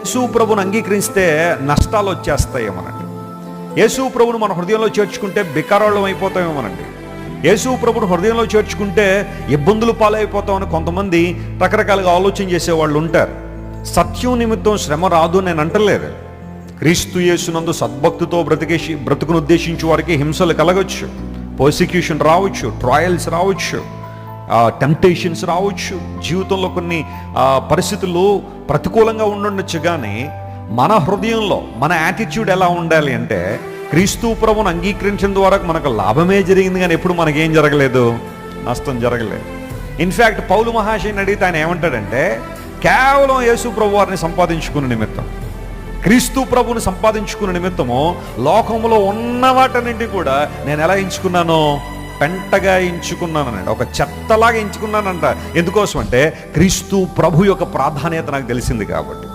యేసు ప్రభుని అంగీకరిస్తే నష్టాలు వచ్చేస్తాయేమోనండి. యేసు ప్రభును మన హృదయంలో చేర్చుకుంటే బికారోళ్ళం అయిపోతామేమోనండి. యేసు ప్రభుని హృదయంలో చేర్చుకుంటే ఇబ్బందులు పాలైపోతామని కొంతమంది రకరకాలుగా ఆలోచన చేసేవాళ్ళు ఉంటారు. సత్యం నిమిత్తం శ్రమ రాదు నేను అంటలేదు. క్రీస్తు యేసునందు సద్భక్తితో బ్రతుకును ఉద్దేశించే వారికి హింసలు కలగచ్చు, పర్సిక్యూషన్ రావచ్చు, ట్రయల్స్ రావచ్చు, టెంప్టేషన్స్ రావచ్చు, జీవితంలో కొన్ని పరిస్థితులు ప్రతికూలంగా ఉండొచ్చు. కానీ మన హృదయంలో మన యాటిట్యూడ్ ఎలా ఉండాలి అంటే, క్రీస్తు ప్రభువును అంగీకరించిన ద్వారా మనకు లాభమే జరిగింది, కానీ ఎప్పుడు మనకేం జరగలేదు, నష్టం జరగలేదు. ఇన్ఫ్యాక్ట్ పౌలు మహాశయుని అడిగితే ఆయన ఏమంటాడంటే, కేవలం యేసు ప్రభు వారిని సంపాదించుకున్న నిమిత్తం, క్రీస్తు ప్రభువుని సంపాదించుకున్న నిమిత్తము లోకంలో ఉన్న వాటన్నింటి కూడా నేను ఎలా ఎంచుకున్నానో, పెంటగా ఎంచుకున్నానండి, ఒక చెత్తలాగా ఎంచుకున్నానంట. ఎందుకోసం అంటే క్రీస్తు ప్రభు యొక్క ప్రాధాన్యత నాకు తెలిసింది కాబట్టి.